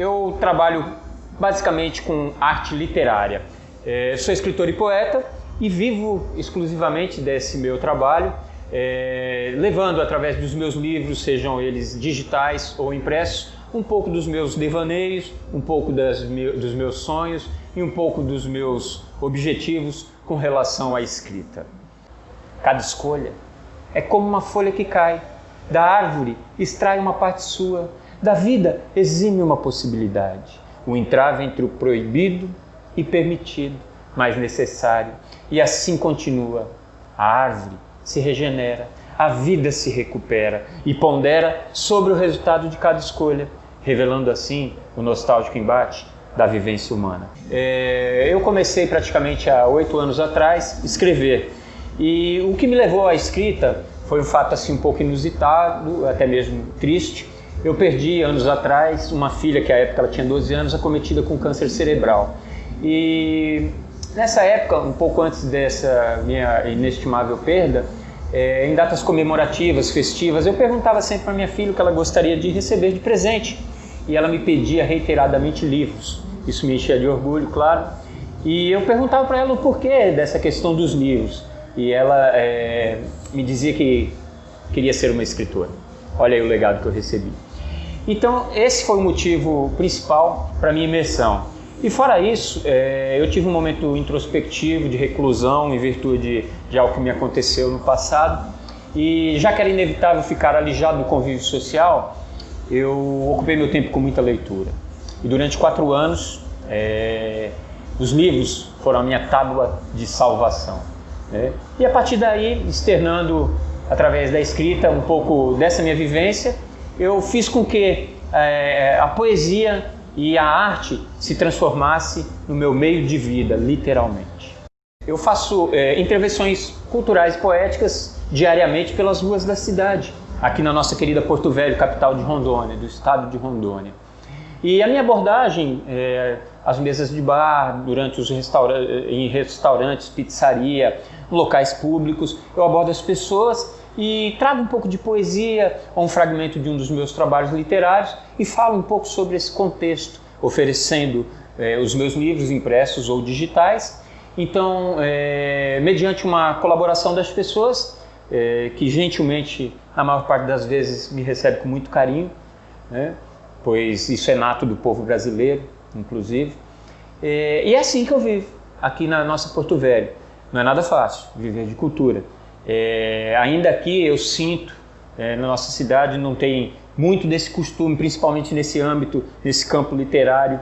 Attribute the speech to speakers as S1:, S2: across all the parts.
S1: eu trabalho basicamente com arte literária. Sou escritor e poeta e vivo exclusivamente desse meu trabalho, levando através dos meus livros, sejam eles digitais ou impressos, um pouco dos meus devaneios, um pouco dos meus sonhos e um pouco dos meus objetivos com relação à escrita. Cada escolha é como uma folha que cai, da árvore extrai uma parte sua, da vida exime uma possibilidade, o entrave entre o proibido e permitido, mas necessário, e assim continua. A árvore se regenera, a vida se recupera e pondera sobre o resultado de cada escolha, revelando assim o nostálgico embate da vivência humana. Eu comecei praticamente há 8 anos atrás a escrever, e o que me levou à escrita foi um fato assim um pouco inusitado, até mesmo triste. Eu perdi anos atrás uma filha que à época ela tinha 12 anos, acometida com câncer cerebral. E nessa época, um pouco antes dessa minha inestimável perda, em datas comemorativas, festivas, eu perguntava sempre para minha filha o que ela gostaria de receber de presente. E ela me pedia reiteradamente livros. Isso me enchia de orgulho, claro. E eu perguntava para ela o porquê dessa questão dos livros. E ela me dizia que queria ser uma escritora. Olha aí o legado que eu recebi. Então, esse foi o motivo principal para a minha imersão. E fora isso, eu tive um momento introspectivo de reclusão em virtude de algo que me aconteceu no passado. E já que era inevitável ficar alijado do convívio social, eu ocupei meu tempo com muita leitura. E durante 4 anos, os livros foram a minha tábua de salvação. E a partir daí, externando através da escrita um pouco dessa minha vivência, eu fiz com que a poesia e a arte se transformasse no meu meio de vida, literalmente. Eu faço intervenções culturais e poéticas diariamente pelas ruas da cidade, aqui na nossa querida Porto Velho, capital de Rondônia, do estado de Rondônia. E a minha abordagem, as mesas de bar, durante em restaurantes, pizzaria, locais públicos, eu abordo as pessoas e trago um pouco de poesia ou um fragmento de um dos meus trabalhos literários e falo um pouco sobre esse contexto, oferecendo os meus livros impressos ou digitais. Então, mediante uma colaboração das pessoas, que gentilmente, na maior parte das vezes, me recebe com muito carinho, pois isso é nato do povo brasileiro, inclusive. E é assim que eu vivo, aqui na nossa Porto Velho. Não é nada fácil viver de cultura. Ainda aqui eu sinto, na nossa cidade não tem muito desse costume, principalmente nesse âmbito, nesse campo literário.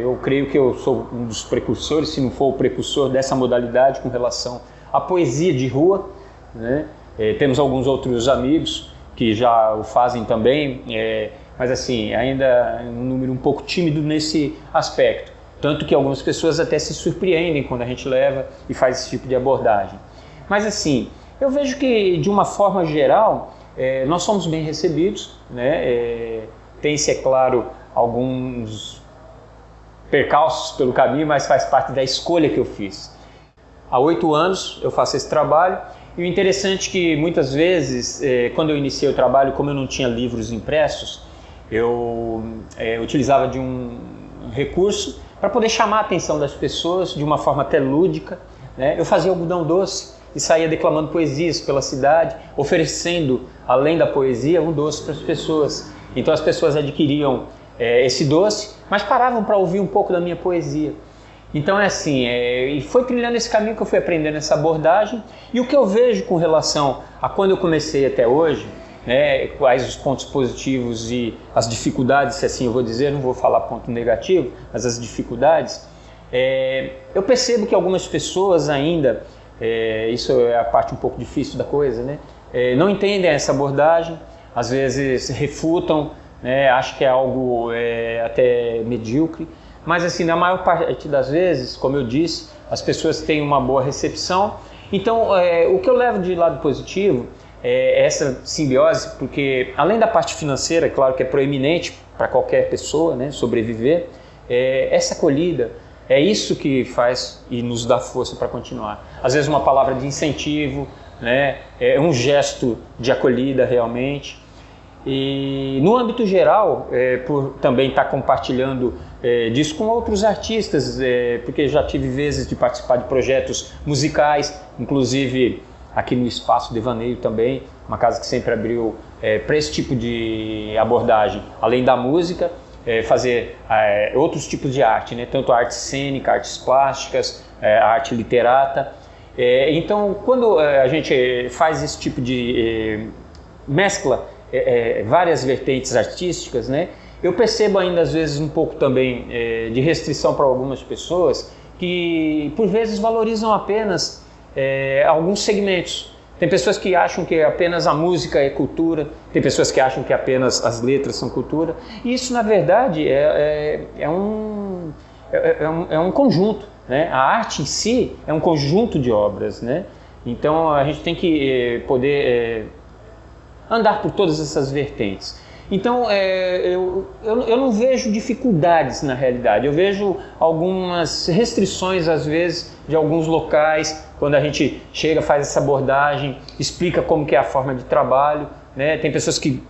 S1: Eu creio que eu sou um dos precursores, se não for o precursor dessa modalidade com relação à poesia de rua. Temos alguns outros amigos que já o fazem também, mas assim, ainda é um número um pouco tímido nesse aspecto. Tanto que algumas pessoas até se surpreendem quando a gente leva e faz esse tipo de abordagem. Mas assim, eu vejo que de uma forma geral, nós somos bem recebidos, tem-se, é claro, alguns percalços pelo caminho, mas faz parte da escolha que eu fiz. Há 8 anos eu faço esse trabalho e o interessante é que muitas vezes, quando eu iniciei o trabalho, como eu não tinha livros impressos, eu utilizava de um recurso para poder chamar a atenção das pessoas de uma forma até lúdica. Eu fazia algodão doce e saía declamando poesias pela cidade, oferecendo, além da poesia, um doce para as pessoas. Então as pessoas adquiriam esse doce, mas paravam para ouvir um pouco da minha poesia. Então é assim, e foi trilhando esse caminho que eu fui aprendendo essa abordagem. E o que eu vejo com relação a quando eu comecei até hoje, quais os pontos positivos e as dificuldades, se assim eu vou dizer, não vou falar ponto negativo, mas as dificuldades, eu percebo que algumas pessoas ainda, isso é a parte um pouco difícil da coisa, não entendem essa abordagem, às vezes refutam, acham que é algo até medíocre, mas assim, na maior parte das vezes, como eu disse, as pessoas têm uma boa recepção. Então, o que eu levo de lado positivo essa simbiose, porque além da parte financeira, claro que é proeminente para qualquer pessoa, sobreviver, essa acolhida, é isso que faz e nos dá força para continuar. Às vezes uma palavra de incentivo, é um gesto de acolhida realmente. E no âmbito geral, por também estar compartilhando disso com outros artistas, porque já tive vezes de participar de projetos musicais, inclusive aqui no Espaço Devaneio também, uma casa que sempre abriu para esse tipo de abordagem, além da música, fazer outros tipos de arte, né? Tanto arte cênica, artes plásticas, arte literata. Então, quando a gente faz esse tipo de mescla, várias vertentes artísticas, né? Eu percebo ainda às vezes um pouco também de restrição para algumas pessoas que por vezes valorizam apenas alguns segmentos. Tem pessoas que acham que apenas a música é cultura, tem pessoas que acham que apenas as letras são cultura, e isso na verdade é um conjunto, né? A arte em si é um conjunto de obras, né? Então a gente tem que poder andar por todas essas vertentes. Então eu não vejo dificuldades na realidade, eu vejo algumas restrições às vezes de alguns locais, quando a gente chega, faz essa abordagem, explica como que é a forma de trabalho, né? Tem pessoas que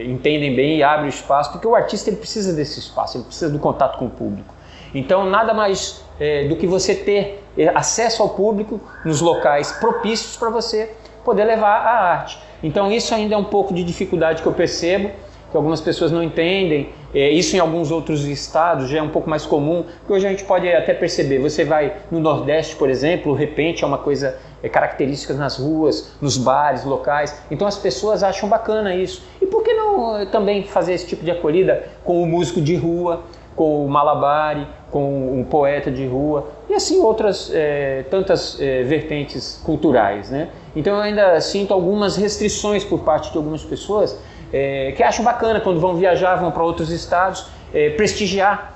S1: entendem bem e abrem o espaço, porque o artista ele precisa desse espaço, ele precisa do contato com o público. Então nada mais do que você ter acesso ao público nos locais propícios para você poder levar a arte. Então isso ainda é um pouco de dificuldade que eu percebo, que algumas pessoas não entendem. Isso em alguns outros estados já é um pouco mais comum, porque hoje a gente pode até perceber, você vai no Nordeste, por exemplo, o repente é uma coisa característica nas ruas, nos bares, locais, então as pessoas acham bacana isso. E por que não também fazer esse tipo de acolhida com o músico de rua, com o malabari, com um poeta de rua e assim outras tantas vertentes culturais, né? Então eu ainda sinto algumas restrições por parte de algumas pessoas que acham bacana quando vão viajar, vão para outros estados, prestigiar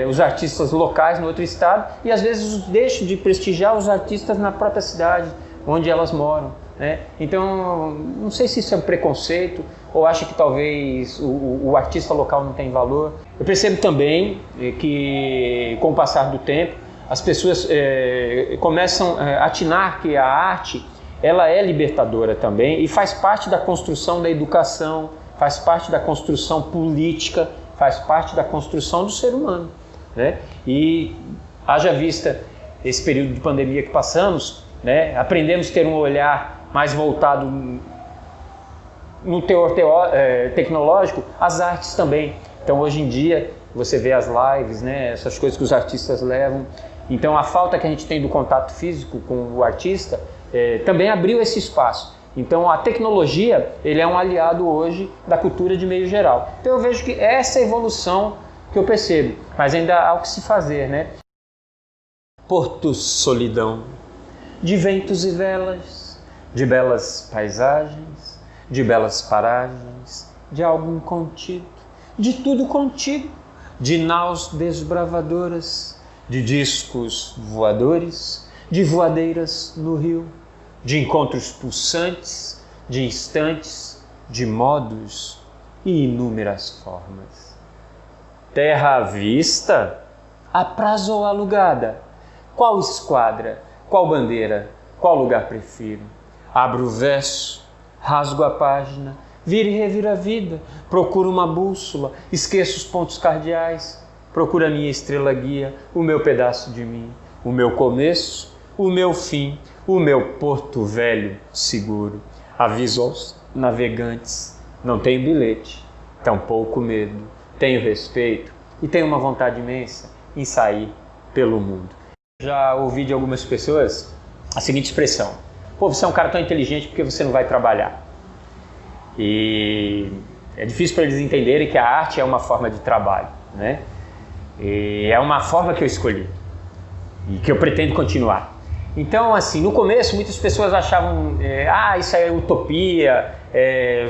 S1: os artistas locais no outro estado e às vezes deixam de prestigiar os artistas na própria cidade onde elas moram, né? Então não sei se isso é um preconceito ou acha que talvez o artista local não tem valor. Eu percebo também que com o passar do tempo as pessoas começam a atinar que a arte ela é libertadora também e faz parte da construção da educação, faz parte da construção política, faz parte da construção do ser humano, né? E haja vista esse período de pandemia que passamos, né? Aprendemos a ter um olhar mais voltado no teor tecnológico, as artes também. Então hoje em dia você vê as lives, né? Essas coisas que os artistas levam. Então a falta que a gente tem do contato físico com o artista também abriu esse espaço. Então a tecnologia ele é um aliado hoje da cultura de meio geral. Então eu vejo que essa evolução que eu percebo, mas ainda há o que se fazer, né? Porto solidão, de ventos e velas, de belas paisagens, de belas paragens, de algo incontido, de tudo contigo, de naus desbravadoras, de discos voadores, de voadeiras no rio, de encontros pulsantes, de instantes, de modos e inúmeras formas. Terra à vista, a prazo ou alugada, qual esquadra, qual bandeira, qual lugar prefiro? Abro o verso, rasgo a página, vira e revira a vida, procuro uma bússola, esqueço os pontos cardeais, procuro a minha estrela guia, o meu pedaço de mim, o meu começo, o meu fim, o meu porto velho seguro. Aviso aos navegantes, não tenho bilhete, tampouco medo, tenho respeito e tenho uma vontade imensa em sair pelo mundo. Já ouvi de algumas pessoas a seguinte expressão: pô, você é um cara tão inteligente porque você não vai trabalhar. E é difícil para eles entenderem que a arte é uma forma de trabalho, né? E é uma forma que eu escolhi e que eu pretendo continuar. Então, assim, no começo muitas pessoas achavam, isso é utopia,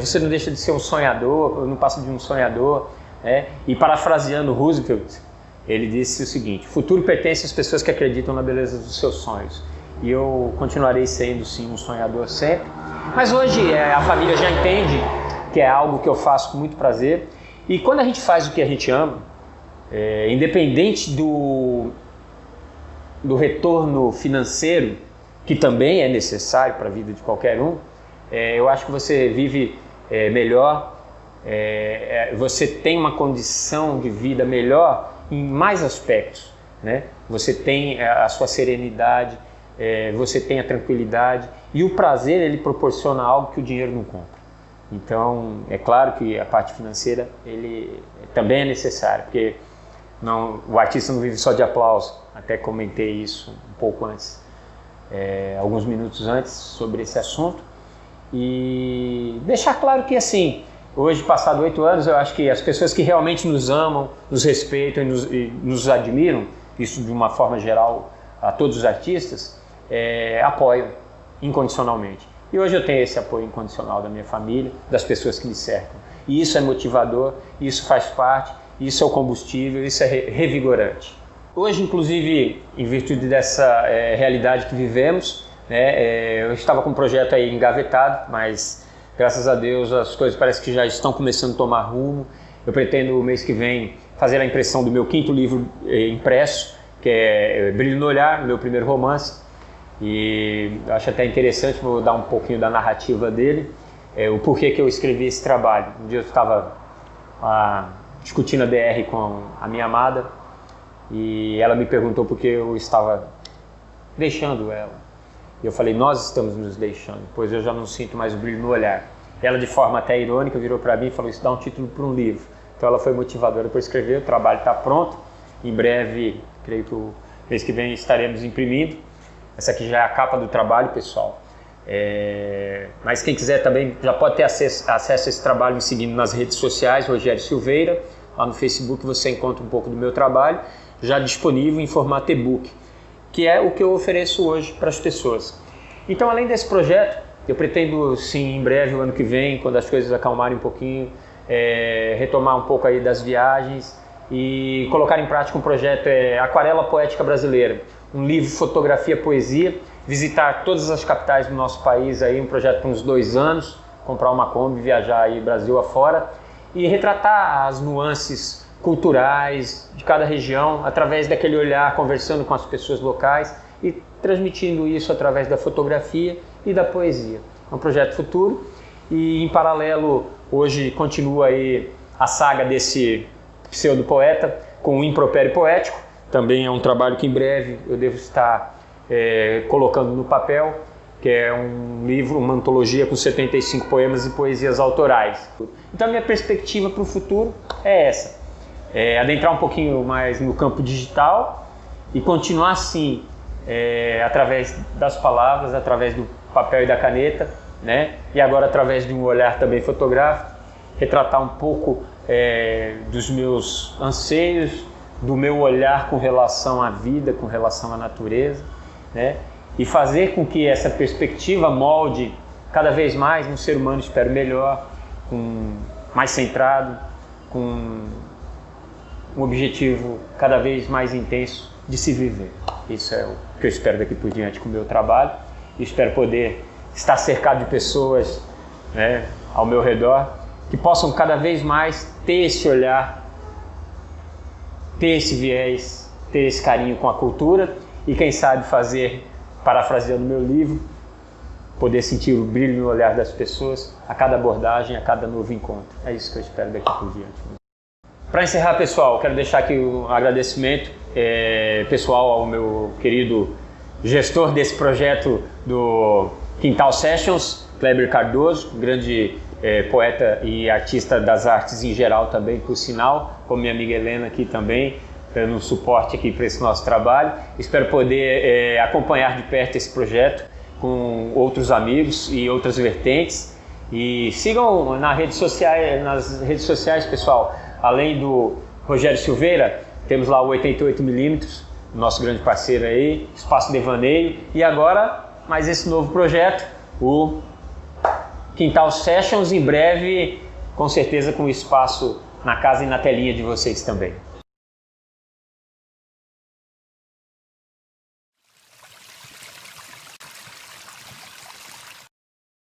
S1: você não deixa de ser um sonhador, não passa de um sonhador, né? E parafraseando Roosevelt, ele disse o seguinte: o futuro pertence às pessoas que acreditam na beleza dos seus sonhos. E eu continuarei sendo, sim, um sonhador sempre. Mas hoje a família já entende que é algo que eu faço com muito prazer. E quando a gente faz o que a gente ama, independente do retorno financeiro, que também é necessário para a vida de qualquer um, eu acho que você vive melhor você tem uma condição de vida melhor em mais aspectos, né? Você tem a sua serenidade, você tem a tranquilidade, e o prazer ele proporciona algo que o dinheiro não compra. Então, é claro que a parte financeira ele também é necessária, porque o artista não vive só de aplauso. Até comentei isso um pouco antes, alguns minutos antes, sobre esse assunto. E deixar claro que, assim, hoje, passado 8 anos, eu acho que as pessoas que realmente nos amam, nos respeitam e nos admiram, isso de uma forma geral a todos os artistas, apoiam incondicionalmente. E hoje eu tenho esse apoio incondicional da minha família, das pessoas que me cercam. E isso é motivador, isso faz parte, isso é o combustível, isso é revigorante. Hoje, inclusive, em virtude dessa realidade que vivemos, né, eu estava com um projeto aí engavetado, mas graças a Deus as coisas parece que já estão começando a tomar rumo. Eu pretendo, o mês que vem, fazer a impressão do meu 5º livro impresso, que é Brilho no Olhar, meu primeiro romance. E eu acho até interessante, vou dar um pouquinho da narrativa dele, o porquê que eu escrevi esse trabalho. Um dia eu estava discutindo a DR com a minha amada e ela me perguntou por que eu estava deixando ela. E eu falei, nós estamos nos deixando, pois eu já não sinto mais o brilho no olhar. Ela, de forma até irônica, virou para mim e falou, isso dá um título para um livro. Então ela foi motivadora para escrever, o trabalho está pronto. Em breve, creio que o mês que vem estaremos imprimindo. Essa aqui já é a capa do trabalho, pessoal. Mas quem quiser também já pode ter acesso a esse trabalho me seguindo nas redes sociais, Rogério Silveira. Lá no Facebook você encontra um pouco do meu trabalho, já disponível em formato e-book, que é o que eu ofereço hoje para as pessoas. Então, além desse projeto, eu pretendo, sim, em breve, o ano que vem, quando as coisas acalmarem um pouquinho, retomar um pouco aí das viagens e colocar em prática um projeto Aquarela Poética Brasileira, um livro fotografia, poesia, visitar todas as capitais do nosso país, aí, um projeto por uns 2 anos, comprar uma Kombi, viajar aí Brasil afora e retratar as nuances culturais de cada região através daquele olhar, conversando com as pessoas locais e transmitindo isso através da fotografia e da poesia. É um projeto futuro e, em paralelo, hoje continua aí a saga desse pseudo-poeta com o Impropério Poético. Também é um trabalho que em breve eu devo estar colocando no papel, que é um livro, uma antologia com 75 poemas e poesias autorais. Então a minha perspectiva para o futuro é essa, adentrar um pouquinho mais no campo digital e continuar assim, através das palavras, através do papel e da caneta, né? E agora através de um olhar também fotográfico, retratar um pouco dos meus anseios, do meu olhar com relação à vida, com relação à natureza, né? E fazer com que essa perspectiva molde cada vez mais um ser humano, espero, melhor, mais centrado, com um objetivo cada vez mais intenso de se viver. Isso é o que eu espero daqui por diante com o meu trabalho. E espero poder estar cercado de pessoas, né, ao meu redor, que possam cada vez mais ter esse olhar, ter esse viés, ter esse carinho com a cultura e, quem sabe, fazer, parafraseando meu livro, poder sentir o brilho no olhar das pessoas a cada abordagem, a cada novo encontro. É isso que eu espero daqui por diante. Para encerrar, pessoal, quero deixar aqui um agradecimento pessoal ao meu querido gestor desse projeto do Quintal Sessions, Kleber Cardoso, grande poeta e artista das artes em geral também, por sinal, como minha amiga Helena aqui também, dando um suporte aqui para esse nosso trabalho. Espero poder acompanhar de perto esse projeto com outros amigos e outras vertentes. E sigam nas redes sociais, pessoal. Além do Rogério Silveira, temos lá o 88mm, nosso grande parceiro aí, Espaço Devaneio. E agora, mais esse novo projeto, o Quintal Sessions, em breve, com certeza com espaço na casa e na telinha de vocês também.